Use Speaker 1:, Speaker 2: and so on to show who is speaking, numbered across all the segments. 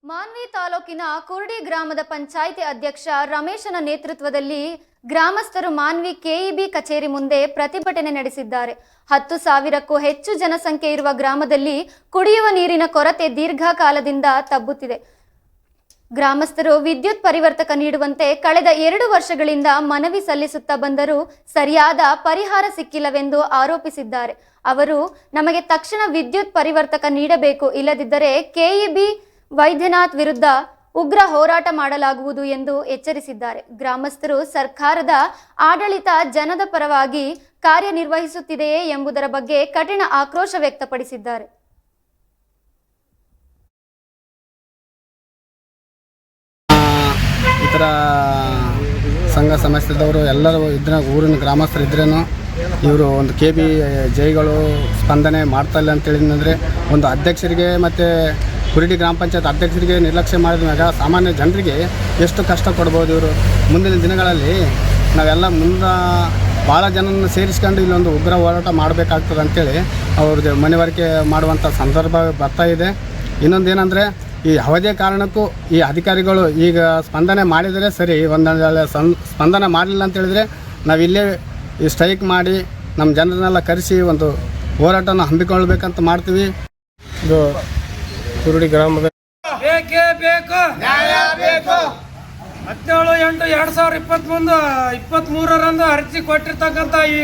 Speaker 1: ಮಾನ್ವಿ ತಾಲೂಕಿನ ಕುರ್ಡಿ ಗ್ರಾಮದ ಪಂಚಾಯಿತಿ ಅಧ್ಯಕ್ಷ ರಮೇಶನ ನೇತೃತ್ವದಲ್ಲಿ ಗ್ರಾಮಸ್ಥರು ಮಾನ್ವಿ ಕೆಇಬಿ ಕಚೇರಿ ಮುಂದೆ ಪ್ರತಿಭಟನೆ ನಡೆಸಿದ್ದಾರೆ. 10,000ಕ್ಕೂ ಹೆಚ್ಚು ಜನಸಂಖ್ಯೆ ಇರುವ ಗ್ರಾಮದಲ್ಲಿ ಕುಡಿಯುವ ನೀರಿನ ಕೊರತೆ ದೀರ್ಘಕಾಲದಿಂದ ತಬ್ಬುತ್ತಿದೆ. ಗ್ರಾಮಸ್ಥರು ವಿದ್ಯುತ್ ಪರಿವರ್ತಕ ನೀಡುವಂತೆ ಕಳೆದ 2 ವರ್ಷಗಳಿಂದ ಮನವಿ ಸಲ್ಲಿಸುತ್ತಾ ಬಂದರೂ ಸರಿಯಾದ ಪರಿಹಾರ ಸಿಕ್ಕಿಲ್ಲವೆಂದು ಆರೋಪಿಸಿದ್ದಾರೆ. ಅವರು ನಮಗೆ ತಕ್ಷಣ ವಿದ್ಯುತ್ ಪರಿವರ್ತಕ ನೀಡಬೇಕು, ಇಲ್ಲದಿದ್ದರೆ ಕೆಇಬಿ ವೈದ್ಯನಾಥ್ ವಿರುದ್ಧ ಉಗ್ರ ಹೋರಾಟ ಮಾಡಲಾಗುವುದು ಎಂದು ಎಚ್ಚರಿಸಿದ್ದಾರೆ. ಗ್ರಾಮಸ್ಥರು ಸರ್ಕಾರದ ಆಡಳಿತ ಜನದ ಪರವಾಗಿ ಕಾರ್ಯನಿರ್ವಹಿಸುತ್ತಿದೆಯೇ ಎಂಬುದರ ಬಗ್ಗೆ ಕಠಿಣ ಆಕ್ರೋಶ ವ್ಯಕ್ತಪಡಿಸಿದ್ದಾರೆ.
Speaker 2: ಇತರ ಸಂಘ ಸಂಸ್ಥೆದವರು ಎಲ್ಲರೂ ಊರಿನ ಗ್ರಾಮಸ್ಥರು ಇದ್ರೇನು ಇವರು ಒಂದು ಕೆಬಿ ಜೈಗಳು ಸ್ಪಂದನೆ ಮಾಡ್ತಾ ಇಲ್ಲ ಅಂತೇಳಿದ್ರೆ ಒಂದು ಅಧ್ಯಕ್ಷರಿಗೆ ಮತ್ತು ಕುರುಡಿ ಗ್ರಾಮ ಪಂಚಾಯತ್ ಅಧ್ಯಕ್ಷರಿಗೆ ನಿರ್ಲಕ್ಷ್ಯ ಮಾಡಿದಾಗ ಸಾಮಾನ್ಯ ಜನರಿಗೆ ಎಷ್ಟು ಕಷ್ಟ ಕೊಡ್ಬೋದು. ಇವರು ಮುಂದಿನ ದಿನಗಳಲ್ಲಿ ನಾವೆಲ್ಲ ಭಾಳ ಜನನ ಸೇರಿಸ್ಕೊಂಡು ಇಲ್ಲೊಂದು ಉಗ್ರ ಹೋರಾಟ ಮಾಡಬೇಕಾಗ್ತದೆ ಅಂತೇಳಿ ಅವ್ರದ್ದು ಮನವರಿಕೆ ಮಾಡುವಂಥ ಸಂದರ್ಭ ಬರ್ತಾ ಇದೆ. ಇನ್ನೊಂದು ಏನಂದರೆ ಈ ಯಾವುದೇ ಕಾರಣಕ್ಕೂ ಈ ಅಧಿಕಾರಿಗಳು ಈಗ ಸ್ಪಂದನೆ ಮಾಡಿದರೆ ಸರಿ, ಒಂದೊಂದು ಸ್ಪಂದನೆ ಮಾಡಲಿಲ್ಲ ಅಂತೇಳಿದರೆ ನಾವಿಲ್ಲೇ ಈ ಸ್ಟ್ರೈಕ್ ಮಾಡಿ ನಮ್ಮ ಜನರನ್ನೆಲ್ಲ ಕರೆಸಿ ಒಂದು ಹೋರಾಟನ ಹಮ್ಮಿಕೊಳ್ಬೇಕಂತ ಮಾಡ್ತೀವಿ.
Speaker 3: ಇದು ಕುರುಡಿ ಗ್ರಾಮದ
Speaker 4: ಬೇಕೇ ಬೇಕು, ನ್ಯಾಯ ಬೇಕು. 17/7/2023 ಅರ್ಜಿ ಕೊಟ್ಟಿರ್ತಕ್ಕಂಥ ಈ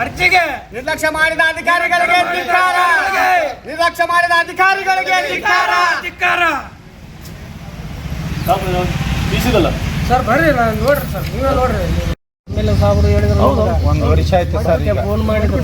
Speaker 4: ಅರ್ಜಿಗೆ
Speaker 2: ನಿರ್ಲಕ್ಷ್ಯ ಮಾಡಿದ ಅಧಿಕಾರಿಗಳಿಗೆ
Speaker 4: ಧಿಕ್ಕಾರ. ಸರ್ ಬರ್ರಿ, ನೋಡ್ರಿ ಸರ್, ನೀವೇ ನೋಡ್ರಿ.
Speaker 3: ಒಂದು ವರ್ಷ ಆಯ್ತು ಸರ್, ಫೋನ್ ಮಾಡಿದ್ರು.